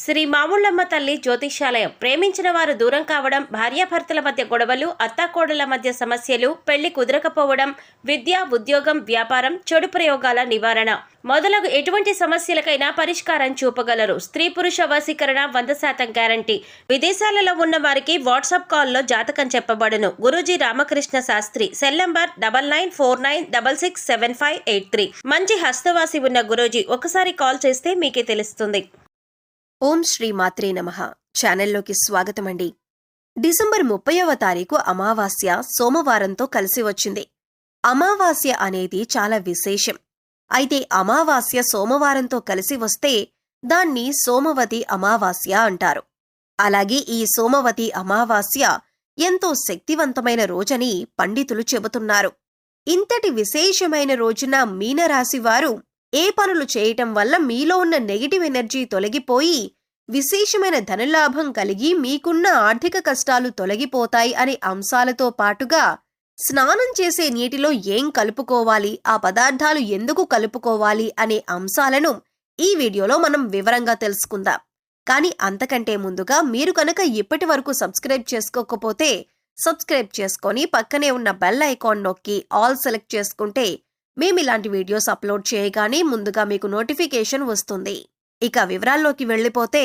శ్రీ మాముళ్ళమ్మ తల్లి జ్యోతిష్యాలయం. ప్రేమించిన వారు దూరం కావడం, భార్యాభర్తల మధ్య గొడవలు, అత్తాకోడళ్ల మధ్య సమస్యలు, పెళ్లి కుదరకపోవడం, విద్య, ఉద్యోగం, వ్యాపారం, చెడు ప్రయోగాల నివారణ మొదలగు ఎటువంటి సమస్యలకైనా పరిష్కారం చూపగలరు. స్త్రీ పురుష వశీకరణ 100% గ్యారంటీ. విదేశాలలో ఉన్న వారికి వాట్సాప్ కాల్లో జాతకం చెప్పబడును. గురూజీ రామకృష్ణ శాస్త్రి. Cell number 9949667583. మంచి హస్తవాసి ఉన్న గురూజీ. ఒకసారి కాల్ చేస్తే మీకే తెలుస్తుంది. ఓం శ్రీ మాత్రే నమః. ఛానల్లోకి స్వాగతమండి. డిసెంబర్ 30వ తారీఖు అమావాస్య సోమవారంతో కలిసి వచ్చింది. అమావాస్య అనేది చాలా విశేషం. అయితే అమావాస్య సోమవారంతో కలిసి వస్తే దాన్ని సోమవతి అమావాస్య అంటారు. అలాగే ఈ సోమవతి అమావాస్య ఎంతో శక్తివంతమైన రోజని పండితులు చెబుతున్నారు. ఇంతటి విశేషమైన రోజున మీనరాశివారు ఏ పనులు చేయటం వల్ల మీలో ఉన్న నెగిటివ్ ఎనర్జీ తొలగిపోయి విశేషమైన ధనలాభం కలిగి మీకున్న ఆర్థిక కష్టాలు తొలగిపోతాయి అనే అంశాలతో పాటుగా స్నానం చేసే నీటిలో ఏం కలుపుకోవాలి, ఆ పదార్థాలు ఎందుకు కలుపుకోవాలి అనే అంశాలను ఈ వీడియోలో మనం వివరంగా తెలుసుకుందాం. కానీ అంతకంటే ముందుగా మీరు కనుక ఇప్పటి వరకు సబ్స్క్రైబ్ చేసుకోకపోతే సబ్స్క్రైబ్ చేసుకొని పక్కనే ఉన్న బెల్ ఐకాన్ నొక్కి ఆల్ సెలెక్ట్ చేసుకుంటే మేమిలాంటి వీడియోస్ అప్లోడ్ చేయగానే ముందుగా మీకు నోటిఫికేషన్ వస్తుంది. ఇక వివరాల్లోకి వెళ్ళిపోతే,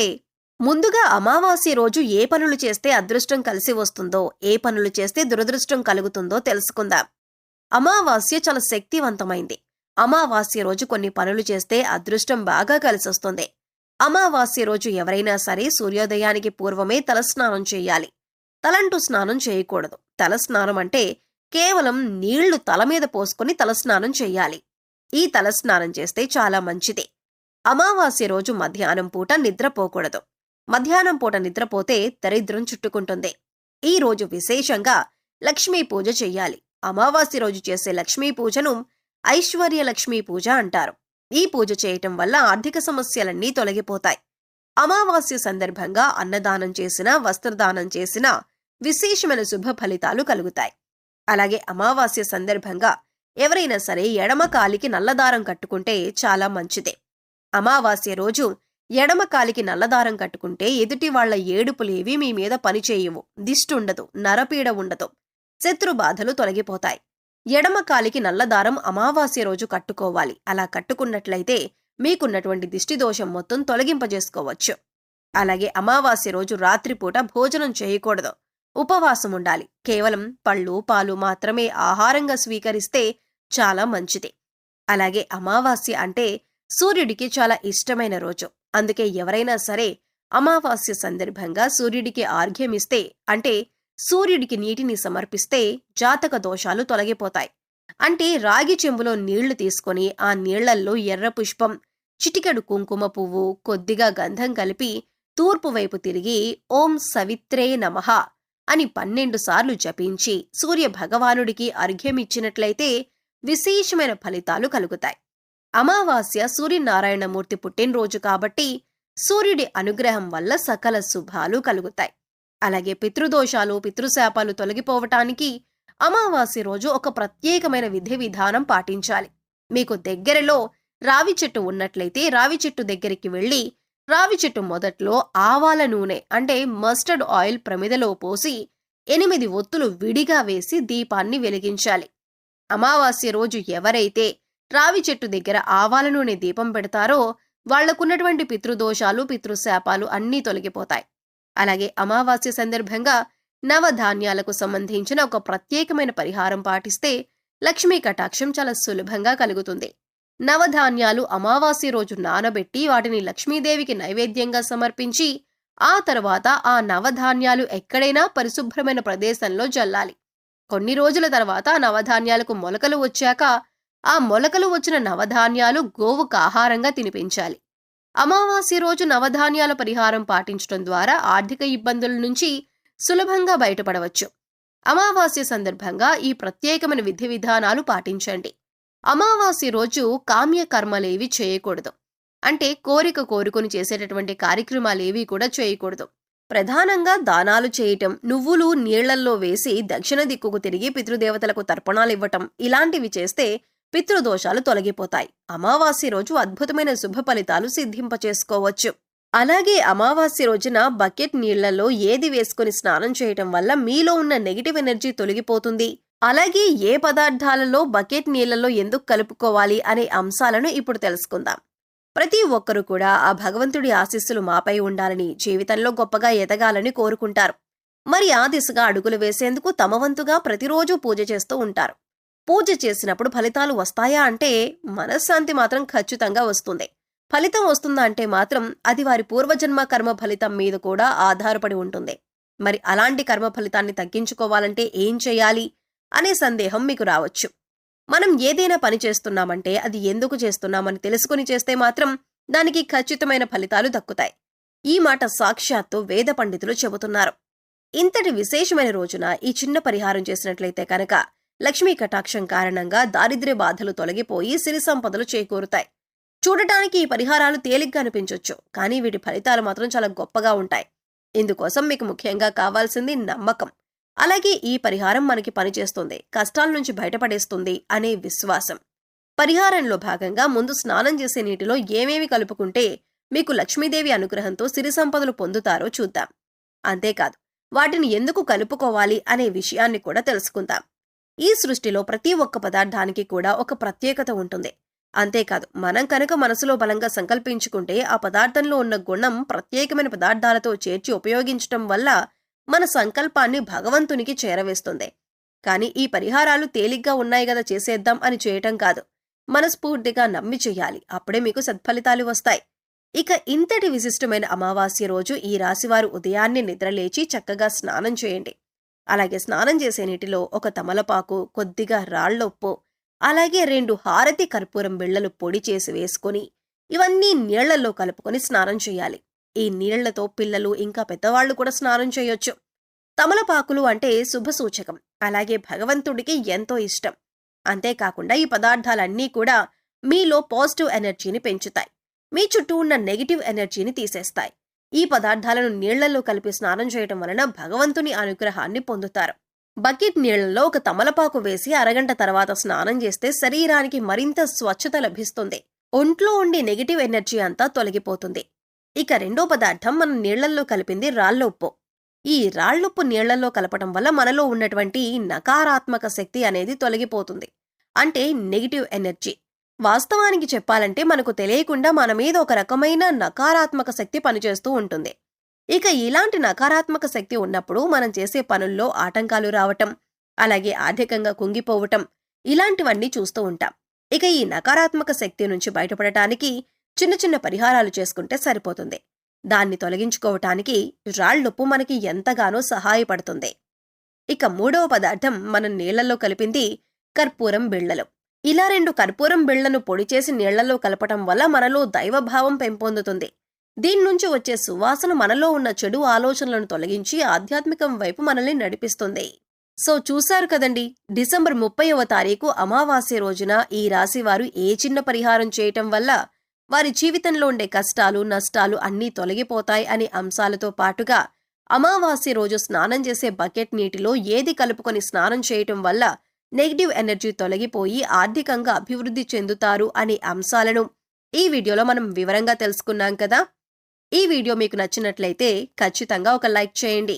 ముందుగా అమావాస్య రోజు ఏ పనులు చేస్తే అదృష్టం కలిసి వస్తుందో, ఏ పనులు చేస్తే దురదృష్టం కలుగుతుందో తెలుసుకుందాం. అమావాస్య చాలా శక్తివంతమైంది. అమావాస్య రోజు కొన్ని పనులు చేస్తే అదృష్టం బాగా కలిసొస్తుంది. అమావాస్య రోజు ఎవరైనా సరే సూర్యోదయానికి పూర్వమే తలస్నానం చేయాలి. తలంటూ స్నానం చేయకూడదు. తలస్నానం అంటే కేవలం నీళ్లు తల మీద పోసుకొని తలస్నానం చెయ్యాలి. ఈ తలస్నానం చేస్తే చాలా మంచిది. అమావాస్య రోజు మధ్యాహ్నం పూట నిద్రపోకూడదు. మధ్యాహ్నం పూట నిద్రపోతే దరిద్రం చుట్టుకుంటుంది. ఈ రోజు విశేషంగా లక్ష్మీ పూజ చెయ్యాలి. అమావాస్య రోజు చేసే లక్ష్మీ పూజను ఐశ్వర్య లక్ష్మీ పూజ అంటారు. ఈ పూజ చేయటం వల్ల ఆర్థిక సమస్యలన్నీ తొలగిపోతాయి. అమావాస్య సందర్భంగా అన్నదానం చేసినా, వస్త్రదానం చేసినా విశేషమైన శుభ ఫలితాలు కలుగుతాయి. అలాగే అమావాస్య సందర్భంగా ఎవరైనా సరే ఎడమ కాలికి నల్లదారం కట్టుకుంటే చాలా మంచిదే. అమావాస్య రోజు ఎడమ కాలికి నల్లదారం కట్టుకుంటే ఎదుటి వాళ్ల ఏడుపులేవి మీ మీద పనిచేయవు, దిష్టుండదు, నరపీడ ఉండదు, శత్రు బాధలు తొలగిపోతాయి. ఎడమ కాలికి నల్లదారం అమావాస్య రోజు కట్టుకోవాలి. అలా కట్టుకున్నట్లయితే మీకున్నటువంటి దిష్టి దోషం మొత్తం తొలగింపజేసుకోవచ్చు. అలాగే అమావాస్య రోజు రాత్రిపూట భోజనం చేయకూడదు. ఉపవాసం ఉండాలి. కేవలం పళ్ళు, పాలు మాత్రమే ఆహారంగా స్వీకరిస్తే చాలా మంచిది. అలాగే అమావాస్య అంటే సూర్యుడికి చాలా ఇష్టమైన రోజు. అందుకే ఎవరైనా సరే అమావాస్య సందర్భంగా సూర్యుడికి ఆర్ఘ్యమిస్తే, అంటే సూర్యుడికి నీటిని సమర్పిస్తే జాతక దోషాలు తొలగిపోతాయి. అంటే రాగి చెంబులో నీళ్లు తీసుకొని ఆ నీళ్లల్లో ఎర్ర పుష్పం, చిటికెడు కుంకుమ పువ్వు, కొద్దిగా గంధం కలిపి తూర్పు వైపు తిరిగి ఓం సవిత్రే నమః అని 12 సార్లు జపించి సూర్య భగవానుడికి అర్ఘ్యమిచ్చినట్లయితే విశేషమైన ఫలితాలు కలుగుతాయి. అమావాస్య సూర్యనారాయణమూర్తి పుట్టినరోజు కాబట్టి సూర్యుడి అనుగ్రహం వల్ల సకల శుభాలు కలుగుతాయి. అలాగే పితృదోషాలు, పితృశాపాలు తొలగిపోవటానికి అమావాస్య రోజు ఒక ప్రత్యేకమైన విధి విధానం పాటించాలి. మీకు దగ్గరలో రావి చెట్టు ఉన్నట్లయితే రావి చెట్టు దగ్గరికి వెళ్లి రావి చెట్టు మొదట్లో ఆవాల నూనె అంటే మస్టర్డ్ ఆయిల్ ప్రమిదలో పోసి 8 ఒత్తులు విడిగా వేసి దీపాన్ని వెలిగించాలి. అమావాస్య రోజు ఎవరైతే రావి చెట్టు దగ్గర ఆవాల నూనె దీపం పెడతారో వాళ్లకున్నటువంటి పితృదోషాలు, పితృశాపాలు అన్నీ తొలగిపోతాయి. అలాగే అమావాస్య సందర్భంగా నవధాన్యాలకు సంబంధించిన ఒక ప్రత్యేకమైన పరిహారం పాటిస్తే లక్ష్మీ కటాక్షం చాలా సులభంగా కలుగుతుంది. నవధాన్యాలు అమావాస్య రోజు నానబెట్టి వాటిని లక్ష్మీదేవికి నైవేద్యంగా సమర్పించి ఆ తర్వాత ఆ నవధాన్యాలు ఎక్కడైనా పరిశుభ్రమైన ప్రదేశంలో జల్లాలి. కొన్ని రోజుల తర్వాత ఆ నవధాన్యాలకు మొలకలు వచ్చాక ఆ మొలకలు వచ్చిన నవధాన్యాలు గోవుకు ఆహారంగా తినిపించాలి. అమావాస్య రోజు నవధాన్యాల పరిహారం పాటించడం ద్వారా ఆర్థిక ఇబ్బందుల నుంచి సులభంగా బయటపడవచ్చు. అమావాస్య సందర్భంగా ఈ ప్రత్యేకమైన విధి విధానాలు పాటించండి. అమావాస్య రోజు కామ్య కర్మలేవి చేయకూడదు. అంటే కోరుకుని చేసేటటువంటి కార్యక్రమాలేవి కూడా చేయకూడదు. ప్రధానంగా దానాలు చేయటం, నువ్వులు నీళ్లల్లో వేసి దక్షిణ దిక్కుకు తిరిగి పితృదేవతలకు తర్పణాలివ్వటం ఇలాంటివి చేస్తే పితృదోషాలు తొలగిపోతాయి. అమావాస్య రోజు అద్భుతమైన శుభ ఫలితాలు సిద్ధింపచేసుకోవచ్చు. అలాగే అమావాస్య రోజున బకెట్ నీళ్లలో ఏది వేసుకుని స్నానం చేయటం వల్ల మీలో ఉన్న నెగిటివ్ ఎనర్జీ తొలగిపోతుంది, అలాగే ఏ పదార్థాలలో బకెట్ నీళ్లలో ఎందుకు కలుపుకోవాలి అనే అంశాలను ఇప్పుడు తెలుసుకుందాం. ప్రతి ఒక్కరూ కూడా ఆ భగవంతుడి ఆశీస్సులు మాపై ఉండాలని, జీవితంలో గొప్పగా ఎదగాలని కోరుకుంటారు. మరి ఆ దిశగా అడుగులు వేసేందుకు తమ వంతుగా ప్రతిరోజు పూజ చేస్తూ ఉంటారు. పూజ చేసినప్పుడు ఫలితాలు వస్తాయా అంటే మనశ్శాంతి మాత్రం ఖచ్చితంగా వస్తుంది. ఫలితం వస్తుందా అంటే మాత్రం అది వారి పూర్వజన్మ కర్మ ఫలితం మీద కూడా ఆధారపడి ఉంటుంది. మరి అలాంటి కర్మ ఫలితాన్ని తగ్గించుకోవాలంటే ఏం చేయాలి అనే సందేహం మీకు రావచ్చు. మనం ఏదైనా పని చేస్తున్నామంటే అది ఎందుకు చేస్తున్నామని తెలుసుకుని చేస్తే మాత్రం దానికి ఖచ్చితమైన ఫలితాలు దక్కుతాయి. ఈ మాట సాక్షాత్తు వేద పండితులు చెబుతున్నారు. ఇంతటి విశేషమైన రోజున ఈ చిన్న పరిహారం చేసినట్లయితే కనుక లక్ష్మీ కటాక్షం కారణంగా దారిద్ర్య బాధలు తొలగిపోయి సిరి సంపదలు చేకూరుతాయి. చూడటానికి ఈ పరిహారాలు తేలిగ్గా అనిపించొచ్చు, కానీ వీటి ఫలితాలు మాత్రం చాలా గొప్పగా ఉంటాయి. ఇందుకోసం మీకు ముఖ్యంగా కావాల్సింది నమ్మకం, అలాగే ఈ పరిహారం మనకి పనిచేస్తుంది, కష్టాల నుంచి బయటపడేస్తుంది అనే విశ్వాసం. పరిహారంలో భాగంగా ముందు స్నానం చేసే నీటిలో ఏమేమి కలుపుకుంటే మీకు లక్ష్మీదేవి అనుగ్రహంతో సిరి సంపదలు పొందుతారో చూద్దాం. అంతేకాదు వాటిని ఎందుకు కలుపుకోవాలి అనే విషయాన్ని కూడా తెలుసుకుందాం. ఈ సృష్టిలో ప్రతి ఒక్క పదార్థానికి కూడా ఒక ప్రత్యేకత ఉంటుంది. అంతేకాదు మనం కనుక మనసులో బలంగా సంకల్పించుకుంటే ఆ పదార్థంలో ఉన్న గుణం ప్రత్యేకమైన పదార్థాలతో చేర్చి ఉపయోగించటం వల్ల మన సంకల్పాన్ని భగవంతునికి చేరవేస్తుంది. కానీ ఈ పరిహారాలు తేలిగ్గా ఉన్నాయి కదా చేసేద్దాం అని చేయటం కాదు, మనస్ఫూర్తిగా నమ్మి చెయ్యాలి. అప్పుడే మీకు సత్ఫలితాలు వస్తాయి. ఇక ఇంతటి విశిష్టమైన అమావాస్య రోజు ఈ రాశివారు ఉదయాన్నే నిద్రలేచి చక్కగా స్నానం చేయండి. అలాగే స్నానం చేసే నీటిలో ఒక తమలపాకు, కొద్దిగా రాళ్లొప్పు, అలాగే 2 హారతి కర్పూరం బిళ్లలు పొడి చేసి వేసుకొని ఇవన్నీ నీళ్లలో కలుపుకొని స్నానం చేయాలి. ఈ నీళ్లతో పిల్లలు ఇంకా పెద్దవాళ్లు కూడా స్నానం చేయొచ్చు. తమలపాకులు అంటే శుభ సూచకం, అలాగే భగవంతుడికి ఎంతో ఇష్టం. అంతేకాకుండా ఈ పదార్థాలన్నీ కూడా మీలో పాజిటివ్ ఎనర్జీని పెంచుతాయి, మీ చుట్టూ ఉన్న నెగిటివ్ ఎనర్జీని తీసేస్తాయి. ఈ పదార్థాలను నీళ్లలో కలిపి స్నానం చేయటం వలన భగవంతుని అనుగ్రహాన్ని పొందుతారు. బకెట్ నీళ్లలో ఒక తమలపాకు వేసి అరగంట తర్వాత స్నానం చేస్తే శరీరానికి మరింత స్వచ్ఛత లభిస్తుంది, ఒంట్లో ఉండే నెగిటివ్ ఎనర్జీ అంతా తొలగిపోతుంది. ఇక రెండో పదార్థం మనం నీళ్లలో కలిపింది రాళ్లొప్పు. ఈ రాళ్లొప్పు నీళ్లలో కలపటం వల్ల మనలో ఉన్నటువంటి నకారాత్మక శక్తి అనేది తొలగిపోతుంది, అంటే నెగిటివ్ ఎనర్జీ. వాస్తవానికి చెప్పాలంటే మనకు తెలియకుండా మన మీద ఒక రకమైన నకారాత్మక శక్తి పనిచేస్తూ ఉంటుంది. ఇక ఇలాంటి నకారాత్మక శక్తి ఉన్నప్పుడు మనం చేసే పనుల్లో ఆటంకాలు రావటం, అలాగే ఆర్థికంగా కుంగిపోవటం, ఇలాంటివన్నీ చూస్తూ ఉంటాం. ఇక ఈ నకారాత్మక శక్తి నుంచి బయటపడటానికి చిన్న చిన్న పరిహారాలు చేసుకుంటే సరిపోతుంది. దాన్ని తొలగించుకోవటానికి రాళ్లొప్పు మనకి ఎంతగానో సహాయపడుతుంది. ఇక మూడవ పదార్థం మనం నీళ్లలో కలిపింది కర్పూరం బిళ్లలు. ఇలా 2 కర్పూరం బిళ్లను పొడి చేసి నీళ్లలో కలపటం వల్ల మనలో దైవభావం పెంపొందుతుంది. దీని నుంచి వచ్చే సువాసన మనలో ఉన్న చెడు ఆలోచనలను తొలగించి ఆధ్యాత్మికం వైపు మనల్ని నడిపిస్తుంది. సో చూశారు కదండి, డిసెంబర్ 30వ తారీఖు అమావాస్య రోజున ఈ రాశివారు ఏ చిన్న పరిహారం చేయటం వల్ల వారి జీవితంలో ఉండే కష్టాలు, నష్టాలు అన్నీ తొలగిపోతాయి అనే అంశాలతో పాటుగా అమావాస్య రోజు స్నానం చేసే బకెట్ నీటిలో ఏది కలుపుకొని స్నానం చేయటం వల్ల నెగిటివ్ ఎనర్జీ తొలగిపోయి ఆర్థికంగా అభివృద్ధి చెందుతారు అనే అంశాలను ఈ వీడియోలో మనం వివరంగా తెలుసుకున్నాం కదా. ఈ వీడియో మీకు నచ్చినట్లయితే ఖచ్చితంగా ఒక లైక్ చేయండి.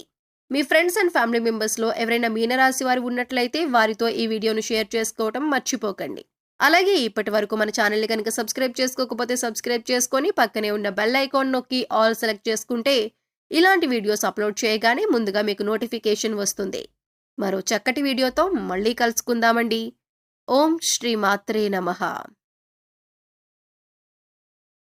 మీ ఫ్రెండ్స్ అండ్ ఫ్యామిలీ మెంబర్స్లో ఎవరైనా మీనరాశి వారు ఉన్నట్లయితే వారితో ఈ వీడియోను షేర్ చేసుకోవటం మర్చిపోకండి. అలాగే ఇప్పటి వరకు మన ఛానల్ని కనుక సబ్స్క్రైబ్ చేసుకోకపోతే సబ్స్క్రైబ్ చేసుకొని పక్కనే ఉన్న బెల్ ఐకాన్ నొక్కి ఆల్ సెలెక్ట్ చేసుకుంటే ఇలాంటి వీడియోస్ అప్లోడ్ చేయగానే ముందుగా మీకు నోటిఫికేషన్ వస్తుంది. మరో చక్కటి వీడియోతో మళ్ళీ కలుసుకుందామండి. ఓం శ్రీ మాత్రే నమః.